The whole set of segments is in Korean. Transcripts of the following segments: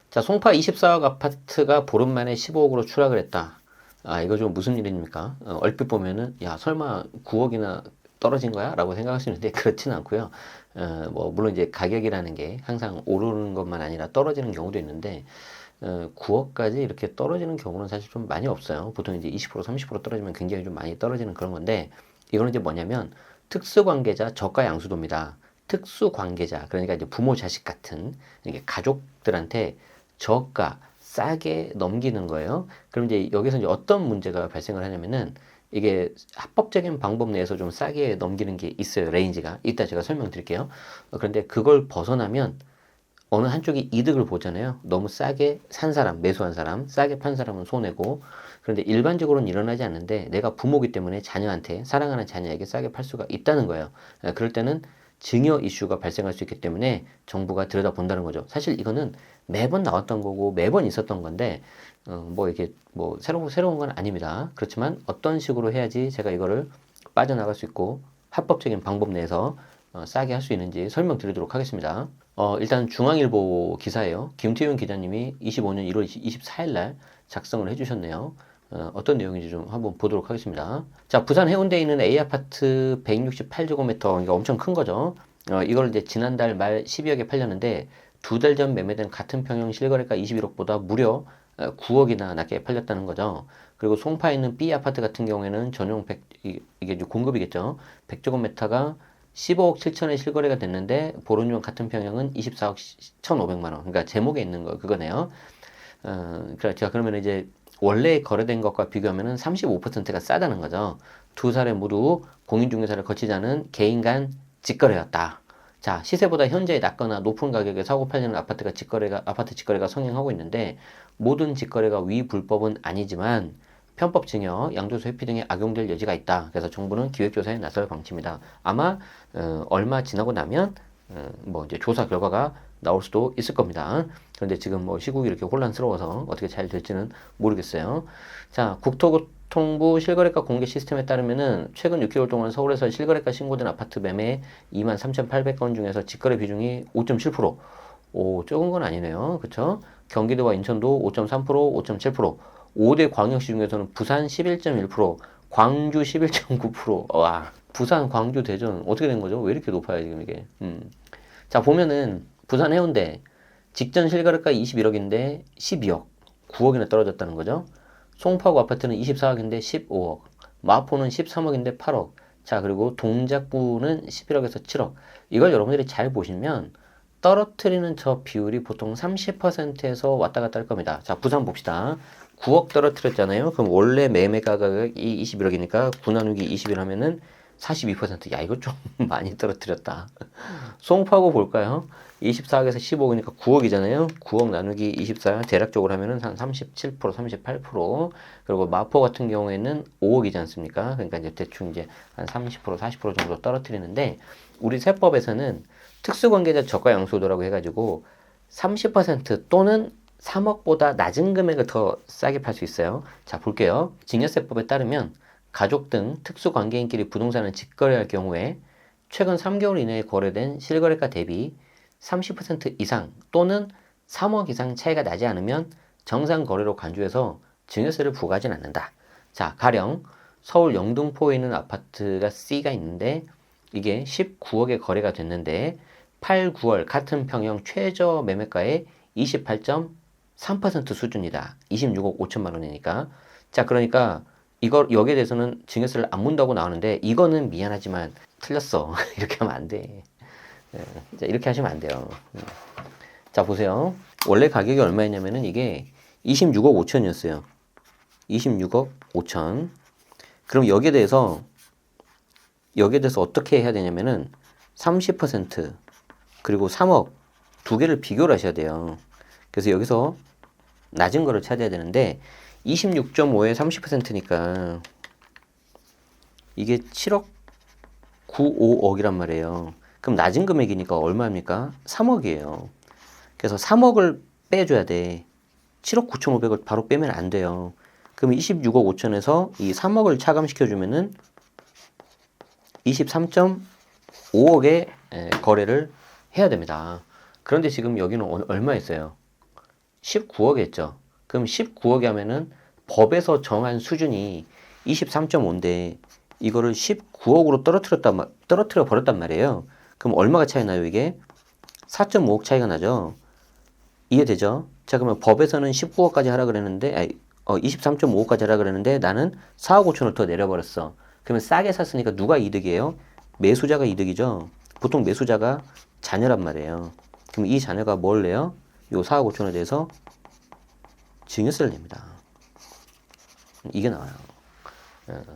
자, 송파 24억 아파트가 보름 만에 15억으로 추락을 했다. 아, 이거 좀 무슨 일입니까? 얼핏 보면은, 야, 설마 9억이나 떨어진 거야? 라고 생각할 수 있는데, 그렇지는 않고요. 물론 이제 가격이라는 게 항상 오르는 것만 아니라 떨어지는 경우도 있는데, 9억까지 이렇게 떨어지는 경우는 사실 좀 많이 없어요. 보통 이제 20%, 30% 떨어지면 굉장히 좀 많이 떨어지는 그런 건데, 이거는 이제 뭐냐면, 특수관계자 저가 양수도입니다. 특수관계자, 그러니까 이제 부모, 자식 같은, 이게 가족들한테 저가, 싸게 넘기는 거예요. 그럼 이제 여기서 이제 어떤 문제가 발생을 하냐면은 이게 합법적인 방법 내에서 좀 싸게 넘기는 게 있어요. 레인지가. 이따 제가 설명드릴게요. 그런데 그걸 벗어나면 어느 한쪽이 이득을 보잖아요. 너무 싸게 산 사람, 매수한 사람, 싸게 판 사람은 손해고. 그런데 일반적으로는 일어나지 않는데 내가 부모기 때문에 자녀한테, 사랑하는 자녀에게 싸게 팔 수가 있다는 거예요. 그럴 때는 증여 이슈가 발생할 수 있기 때문에 정부가 들여다본다는 거죠. 사실 이거는 매번 나왔던 거고 매번 있었던 건데 이게 새로운 건 아닙니다. 그렇지만 어떤 식으로 해야지 제가 이거를 빠져나갈 수 있고 합법적인 방법 내에서 싸게 할 수 있는지 설명드리도록 하겠습니다. 일단 중앙일보 기사예요. 김태윤 기자님이 25년 1월 24일 날 작성을 해주셨네요. 어떤 내용인지 좀 한번 보도록 하겠습니다. 자, 부산 해운대에 있는 A아파트 168제곱미터, 그러니까 엄청 큰 거죠. 이걸 이제 지난달 말 12억에 팔렸는데 두 달 전 매매된 같은 평형 실거래가 21억보다 무려 9억이나 낮게 팔렸다는 거죠. 그리고 송파에 있는 B아파트 같은 경우에는 전용 이게 이제 공급이겠죠. 100제곱미터가 15억 7천에 실거래가 됐는데 보론용 같은 평형은 24억 1,500만 원. 그러니까 제목에 있는 거 그거네요. 자, 그러면 이제 원래 거래된 것과 비교하면은 35%가 싸다는 거죠. 두 사례 모두 공인중개사를 거치지 않은 개인 간 직거래였다. 자, 시세보다 현재 낮거나 높은 가격에 사고 팔리는 아파트 직거래가 성행하고 있는데 모든 직거래가 위불법은 아니지만 편법 증여, 양도소 회피 등에 악용될 여지가 있다. 그래서 정부는 기획조사에 나설 방침이다. 아마 얼마 지나고 나면 이제 조사 결과가 나올 수도 있을 겁니다. 그런데 지금 시국이 이렇게 혼란스러워서 어떻게 잘 될지는 모르겠어요. 자, 국토교통부 실거래가 공개 시스템에 따르면은 최근 6개월 동안 서울에서 실거래가 신고된 아파트 매매 23,800건 중에서 직거래 비중이 5.7%. 오, 적은 건 아니네요. 그쵸? 경기도와 인천도 5.3%, 5.7%. 5대 광역시 중에서는 부산 11.1%, 광주 11.9%. 와, 부산, 광주, 대전 어떻게 된 거죠? 왜 이렇게 높아요, 지금 이게? 자, 보면은 부산 해운대 직전 실거래가 21억인데 12억, 9억이나 떨어졌다는 거죠. 송파구 아파트는 24억인데 15억, 마포는 13억인데 8억. 자, 그리고 동작구는 11억에서 7억. 이걸 여러분들이 잘 보시면 떨어뜨리는 저 비율이 보통 30%에서 왔다 갔다 할 겁니다. 자, 부산 봅시다. 9억 떨어뜨렸잖아요. 그럼 원래 매매 가격이 21억이니까 9 나누기 21 하면은 42%. 야, 이거 좀 많이 떨어뜨렸다. 송파구 볼까요? 24억에서 15억이니까 9억이잖아요. 9억 나누기 24 대략적으로 하면은 한 37%, 38%. 그리고 마포 같은 경우에는 5억이지 않습니까? 그러니까 이제 대충 이제 한 30%, 40% 정도 떨어뜨리는데 우리 세법에서는 특수관계자 저가 양수도라고 해가지고 30% 또는 3억보다 낮은 금액을 더 싸게 팔 수 있어요. 자, 볼게요. 증여세법에 따르면 가족 등 특수관계인끼리 부동산을 직거래할 경우에 최근 3개월 이내에 거래된 실거래가 대비 30% 이상 또는 3억 이상 차이가 나지 않으면 정상 거래로 간주해서 증여세를 부과하진 않는다. 자, 가령 서울 영등포에 있는 아파트가 C가 있는데 이게 19억에 거래가 됐는데 8, 9월 같은 평형 최저 매매가의 28.3% 수준이다. 26억 5천만 원이니까. 자, 그러니까 여기에 대해서는 증여세를 안 문다고 나오는데 이거는 미안하지만 틀렸어. 이렇게 하면 안 돼. 자, 이렇게 하시면 안 돼요. 자, 보세요. 원래 가격이 얼마였냐면은 이게 26억 5천이었어요. 26억 5천. 그럼 여기에 대해서 어떻게 해야 되냐면은 30% 그리고 3억 두 개를 비교를 하셔야 돼요. 그래서 여기서 낮은 거를 찾아야 되는데 26.5에 30%니까 이게 7억 95억이란 말이에요. 그럼 낮은 금액이니까 얼마입니까? 3억이에요. 그래서 3억을 빼줘야 돼. 7억 9,500을 바로 빼면 안 돼요. 그럼 26억 5천에서 이 3억을 차감시켜주면은 23.5억의 거래를 해야 됩니다. 그런데 지금 여기는 얼마였어요? 19억이었죠. 그럼 19억이 하면은 법에서 정한 수준이 23.5인데 이거를 19억으로 떨어뜨려 버렸단 말이에요. 그럼 얼마가 차이 나요, 이게? 4.5억 차이가 나죠. 이해되죠? 자, 그러면 법에서는 19억까지 하라 그랬는데, 23.5억까지 하라 그랬는데 나는 4억 5천을 더 내려버렸어. 그러면 싸게 샀으니까 누가 이득이에요? 매수자가 이득이죠. 보통 매수자가 자녀란 말이에요. 그럼 이 자녀가 뭘 내요? 요 4억 5천에 대해서 증여세를 냅니다. 이게 나와요.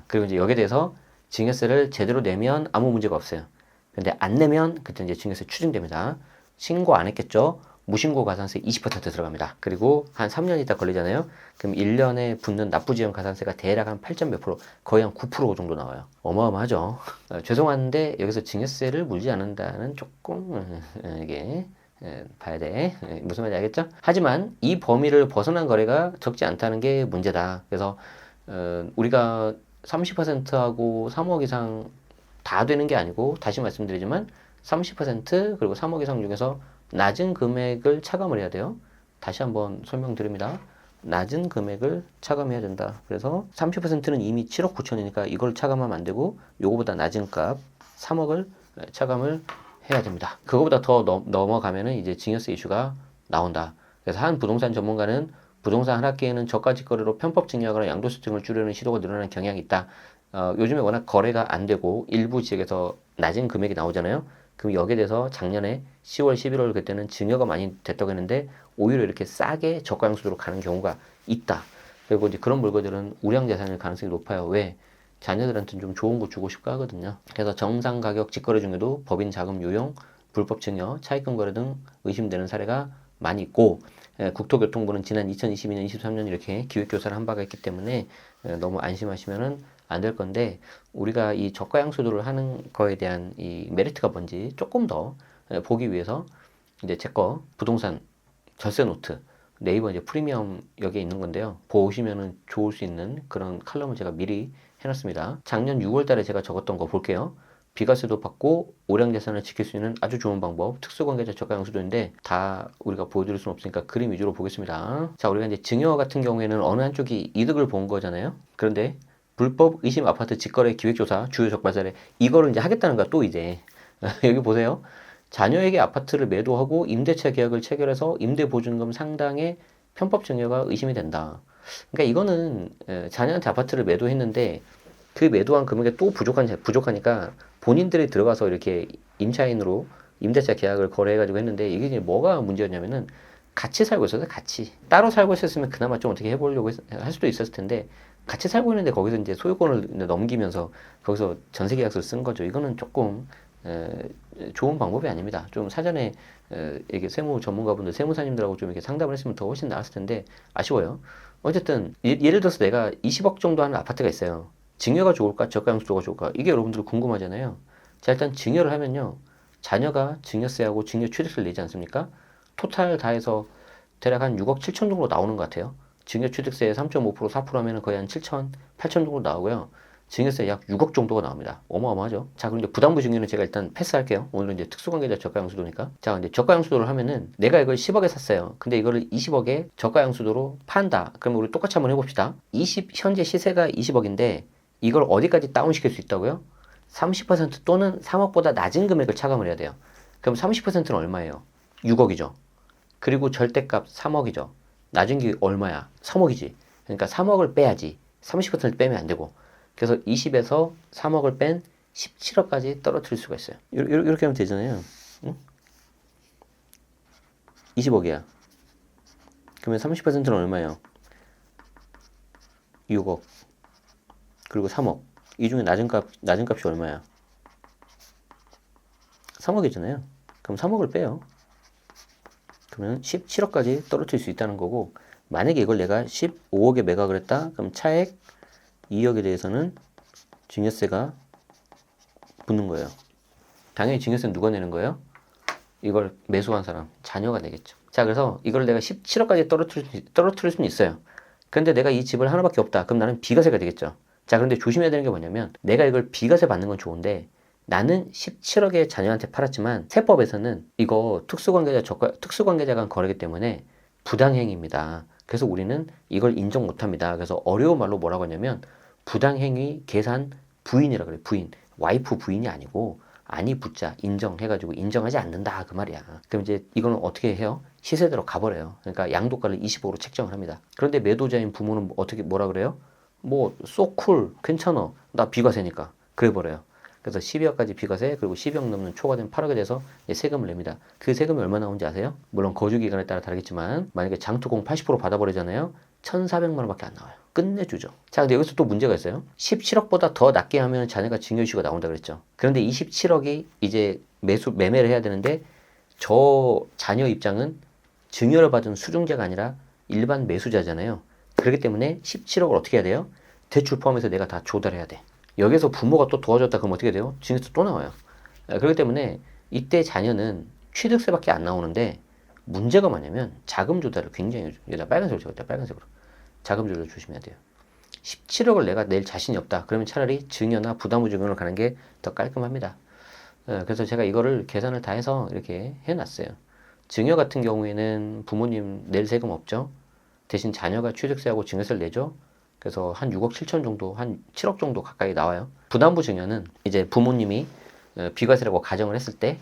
그리고 이제 여기에 대해서 증여세를 제대로 내면 아무 문제가 없어요. 근데 안 내면 그때 이제 증여세 추징됩니다. 신고 안 했겠죠? 무신고 가산세 20% 들어갑니다. 그리고 한 3년 있다 걸리잖아요. 그럼 1년에 붙는 납부지연 가산세가 대략 한 8점 몇 프로, 거의 한 9% 정도 나와요. 어마어마하죠. 죄송한데 여기서 증여세를 물지 않는다는 조금 이게 봐야 돼. 무슨 말인지 알겠죠? 하지만 이 범위를 벗어난 거래가 적지 않다는 게 문제다. 그래서 우리가 30%하고 3억 이상 다 되는 게 아니고 다시 말씀드리지만 30% 그리고 3억 이상 중에서 낮은 금액을 차감을 해야 돼요. 다시 한번 설명드립니다. 낮은 금액을 차감해야 된다. 그래서 30%는 이미 7억 9천이니까 이걸 차감하면 안 되고 요거보다 낮은 값 3억을 차감을 해야 됩니다. 그거보다 더 넘어가면은 이제 증여세 이슈가 나온다. 그래서 한 부동산 전문가는 부동산 하락기에는 저가 직거래로 편법 증여하거나 양도소득을 줄이는 시도가 늘어나는 경향이 있다. 요즘에 워낙 거래가 안 되고 일부 지역에서 낮은 금액이 나오잖아요. 그럼 여기에 대해서 작년에 10월, 11월 그때는 증여가 많이 됐다고 했는데 오히려 이렇게 싸게 저가 양수도로 가는 경우가 있다. 그리고 이제 그런 물건들은 우량 자산일 가능성이 높아요. 왜? 자녀들한테는 좀 좋은 거 주고 싶고 하거든요. 그래서 정상 가격 직거래 중에도 법인 자금 유용, 불법 증여, 차익금 거래 등 의심되는 사례가 많이 있고 국토교통부는 지난 2022년, 23년 이렇게 기획조사를 한 바가 있기 때문에 너무 안심하시면은 안 될 건데 우리가 이 저가 양수도를 하는 거에 대한 이 메리트가 뭔지 조금 더 보기 위해서 이제 제 거 부동산 절세 노트 네이버 이제 프리미엄 여기에 있는 건데요. 보시면은 좋을 수 있는 그런 칼럼을 제가 미리 해놨습니다. 작년 6월 달에 제가 적었던 거 볼게요. 비과세도 받고 오량 재산을 지킬 수 있는 아주 좋은 방법 특수관계자 저가 양수도인데 다 우리가 보여드릴 수는 없으니까 그림 위주로 보겠습니다. 자, 우리가 이제 증여 같은 경우에는 어느 한쪽이 이득을 본 거잖아요. 그런데 불법 의심 아파트 직거래 기획조사 주요 적발 사례 이거를 이제 하겠다는 거야. 또 이제 여기 보세요. 자녀에게 아파트를 매도하고 임대차 계약을 체결해서 임대 보증금 상당의 편법 증여가 의심이 된다. 그러니까 이거는 자녀한테 아파트를 매도했는데 그 매도한 금액이 또 부족하니까 본인들이 들어가서 이렇게 임차인으로 임대차 계약을 거래해가지고 했는데 이게 이제 뭐가 문제였냐면은 같이 살고 있어서 같이 따로 살고 있었으면 그나마 좀 어떻게 해보려고 할 수도 있었을 텐데 같이 살고 있는데 거기서 이제 소유권을 넘기면서 거기서 전세 계약서를 쓴 거죠. 이거는 조금 좋은 방법이 아닙니다. 좀 사전에 이게 세무 전문가분들, 세무사님들하고 좀 이렇게 상담을 했으면 더 훨씬 나았을 텐데 아쉬워요. 어쨌든 예를 들어서 내가 20억 정도 하는 아파트가 있어요. 증여가 좋을까, 저가 양수도가 좋을까? 이게 여러분들 궁금하잖아요. 자, 일단 증여를 하면요, 자녀가 증여세하고 증여 취득세를 내지 않습니까? 토탈 다 해서 대략 한 6억 7천 정도 나오는 것 같아요. 증여취득세 3.5% 4% 하면 거의 한 7천, 8천 정도 나오고요. 증여세 약 6억 정도가 나옵니다. 어마어마하죠. 자, 그럼 이제 부담부 증여는 제가 일단 패스할게요. 오늘은 이제 특수관계자 저가양수도니까. 자, 이제 저가양수도를 하면은 내가 이걸 10억에 샀어요. 근데 이거를 20억에 저가양수도로 판다. 그러면 우리 똑같이 한번 해봅시다. 현재 시세가 20억인데 이걸 어디까지 다운시킬 수 있다고요? 30% 또는 3억보다 낮은 금액을 차감을 해야 돼요. 그럼 30%는 얼마예요? 6억이죠. 그리고 절대값 3억이죠. 낮은 게 얼마야? 3억이지. 그러니까 3억을 빼야지. 30%를 빼면 안 되고. 그래서 20에서 3억을 뺀 17억까지 떨어뜨릴 수가 있어요. 이렇게 하면 되잖아요. 응? 20억이야. 그러면 30%는 얼마예요? 6억. 그리고 3억. 이 중에 낮은 값이 얼마야? 3억이잖아요. 그럼 3억을 빼요. 그러면 17억까지 떨어뜨릴 수 있다는 거고, 만약에 이걸 내가 15억에 매각을 했다? 그럼 차액 2억에 대해서는 증여세가 붙는 거예요. 당연히 증여세는 누가 내는 거예요? 이걸 매수한 사람, 자녀가 내겠죠. 자, 그래서 이걸 내가 17억까지 떨어뜨릴 수는 있어요. 근데 내가 이 집을 하나밖에 없다. 그럼 나는 비과세가 되겠죠. 자, 그런데 조심해야 되는 게 뭐냐면 내가 이걸 비과세 받는 건 좋은데 나는 17억에 자녀한테 팔았지만 세법에서는 이거 특수관계자 간 거래기 때문에 부당행위입니다. 그래서 우리는 이걸 인정 못합니다. 그래서 어려운 말로 뭐라고 하냐면 부당행위 계산 부인이라 그래. 부인. 와이프 부인이 아니고 아니 붙자 인정해가지고 인정하지 않는다 그 말이야. 그럼 이제 이거는 어떻게 해요? 시세대로 가버려요. 그러니까 양도가를 25로 책정을 합니다. 그런데 매도자인 부모는 어떻게 뭐라 그래요? 뭐 쏘쿨 괜찮아 나 비과세니까 그래 버려요. 그래서 12억까지 비과세 그리고 12억 넘는 초과된 8억에 대해서 세금을 냅니다. 그 세금이 얼마 나오는지 아세요? 물론 거주 기간에 따라 다르겠지만 만약에 장투공 80% 받아버리잖아요. 1,400만 원밖에 안 나와요. 끝내주죠. 자, 근데 여기서 또 문제가 있어요. 17억보다 더 낮게 하면 자녀가 증여이슈가 나온다 그랬죠. 그런데 이 17억이 이제 매매를 해야 되는데 저 자녀 입장은 증여를 받은 수중자가 아니라 일반 매수자잖아요. 그렇기 때문에 17억을 어떻게 해야 돼요? 대출 포함해서 내가 다 조달해야 돼. 여기서 부모가 또 도와줬다 그러면 어떻게 돼요? 증여세 또 나와요. 그렇기 때문에 이때 자녀는 취득세밖에 안 나오는데 문제가 뭐냐면 자금 조달을 굉장히 여기다 빨간색으로 적었다. 빨간색으로. 자금 조달 조심해야 돼요. 17억을 내가 낼 자신이 없다. 그러면 차라리 증여나 부담부 증여를 가는 게 더 깔끔합니다. 그래서 제가 이거를 계산을 다 해서 이렇게 해놨어요. 증여 같은 경우에는 부모님 낼 세금 없죠. 대신 자녀가 취득세하고 증여세를 내죠. 그래서 한 6억 7천 정도, 한 7억 정도 가까이 나와요. 부담부 증여는 이제 부모님이 비과세라고 가정을 했을 때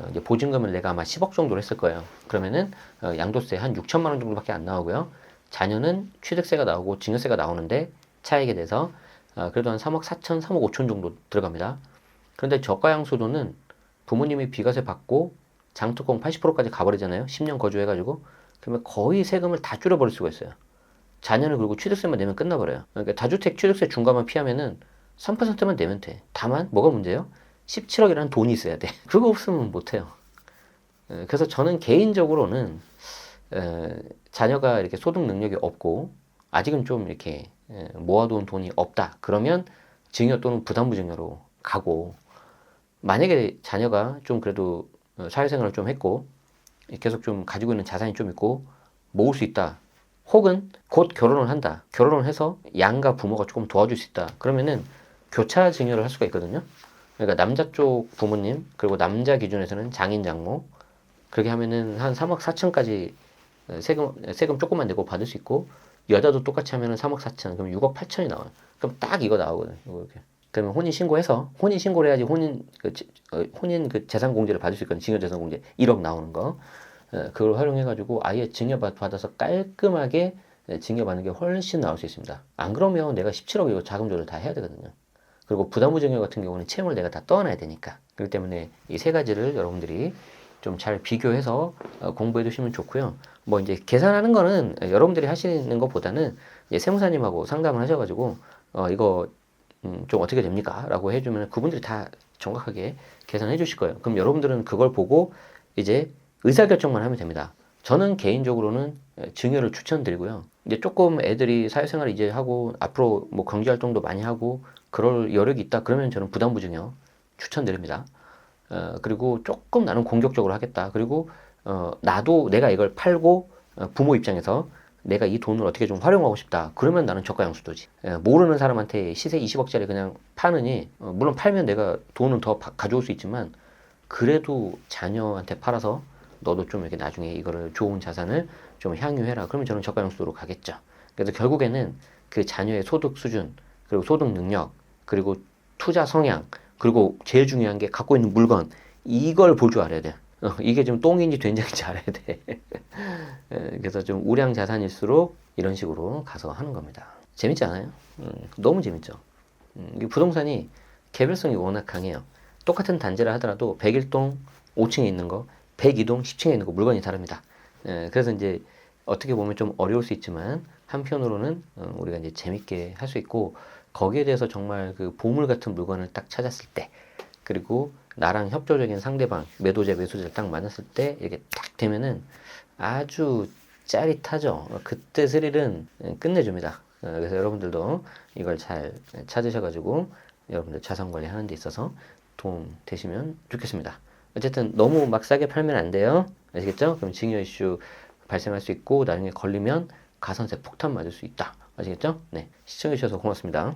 이제 보증금을 내가 아마 10억 정도로 했을 거예요. 그러면은 양도세 한 6천만 원 정도밖에 안 나오고요. 자녀는 취득세가 나오고 증여세가 나오는데 차익에 대해서 그래도 한 3억 4천, 3억 5천 정도 들어갑니다. 그런데 저가양수도는 부모님이 비과세 받고 장특공 80%까지 가버리잖아요. 10년 거주해가지고. 그러면 거의 세금을 다 줄여버릴 수가 있어요. 자녀는 그리고 취득세만 내면 끝나버려요. 그러니까 다주택 취득세 중과만 피하면은 3%만 내면 돼. 다만 뭐가 문제예요? 17억이라는 돈이 있어야 돼. 그거 없으면 못해요. 그래서 저는 개인적으로는 자녀가 이렇게 소득 능력이 없고 아직은 좀 이렇게 모아둔 돈이 없다. 그러면 증여 또는 부담부 증여로 가고 만약에 자녀가 좀 그래도 사회생활을 좀 했고 계속 좀 가지고 있는 자산이 좀 있고 모을 수 있다. 혹은 곧 결혼을 한다. 결혼을 해서 양가 부모가 조금 도와줄 수 있다. 그러면은 교차 증여를 할 수가 있거든요. 그러니까 남자 쪽 부모님 그리고 남자 기준에서는 장인 장모 그렇게 하면은 한 3억 4천까지 세금 조금만 내고 받을 수 있고 여자도 똑같이 하면은 3억 4천 그럼 6억 8천이 나와요. 그럼 딱 이거 나오거든요. 이렇게. 그러면 혼인 신고해서 혼인 신고를 해야지 혼인 그 재산 공제를 받을 수 있거든요. 증여 재산 공제 1억 나오는 거. 그걸 활용해 가지고 아예 증여 받아서 깔끔하게 증여 받는 게 훨씬 나올 수 있습니다. 안 그러면 내가 17억 이거 자금 조달 다 해야 되거든요. 그리고 부담부 증여 같은 경우는 채무를 내가 다 떠안아야 되니까. 그렇기 때문에 이 세 가지를 여러분들이 좀 잘 비교해서 공부해 두시면 좋고요. 뭐 이제 계산하는 거는 여러분들이 하시는 것보다는 세무사님하고 상담을 하셔가지고 이거 좀 어떻게 됩니까? 라고 해주면 그분들이 다 정확하게 계산해 주실 거예요. 그럼 여러분들은 그걸 보고 이제 의사결정만 하면 됩니다. 저는 개인적으로는 증여를 추천드리고요. 이제 조금 애들이 사회생활 이제 하고 앞으로 뭐 경제활동도 많이 하고 그럴 여력이 있다 그러면 저는 부담부 증여 추천드립니다. 그리고 조금 나는 공격적으로 하겠다. 그리고 나도 내가 이걸 팔고 부모 입장에서 내가 이 돈을 어떻게 좀 활용하고 싶다. 그러면 나는 저가 양수도지. 모르는 사람한테 시세 20억짜리 그냥 파느니 물론 팔면 내가 돈은 더 가져올 수 있지만 그래도 자녀한테 팔아서 너도 좀 이렇게 나중에 이거를 좋은 자산을 좀 향유해라. 그러면 저는 저가 양수도로 가겠죠. 그래서 결국에는 그 자녀의 소득 수준 그리고 소득 능력 그리고 투자 성향 그리고 제일 중요한 게 갖고 있는 물건 이걸 볼 줄 알아야 돼. 이게 좀 똥인지 된장인지 알아야 돼. 그래서 좀 우량 자산일수록 이런 식으로 가서 하는 겁니다. 재밌지 않아요? 너무 재밌죠. 이 부동산이 개별성이 워낙 강해요. 똑같은 단지를 하더라도 101동 5층에 있는 거, 102동 10층에 있는 거 물건이 다릅니다. 그래서 이제 어떻게 보면 좀 어려울 수 있지만 한편으로는 우리가 이제 재밌게 할 수 있고 거기에 대해서 정말 그 보물 같은 물건을 딱 찾았을 때 그리고 나랑 협조적인 상대방 매도자 매수자를 딱 만났을 때 이렇게 딱 되면은 아주 짜릿하죠. 그때 스릴은 끝내줍니다. 그래서 여러분들도 이걸 잘 찾으셔가지고 여러분들 자산 관리하는 데 있어서 도움 되시면 좋겠습니다. 어쨌든 너무 막 싸게 팔면 안 돼요. 아시겠죠? 그럼 증여 이슈 발생할 수 있고 나중에 걸리면 가산세 폭탄 맞을 수 있다. 아시겠죠? 네. 시청해주셔서 고맙습니다.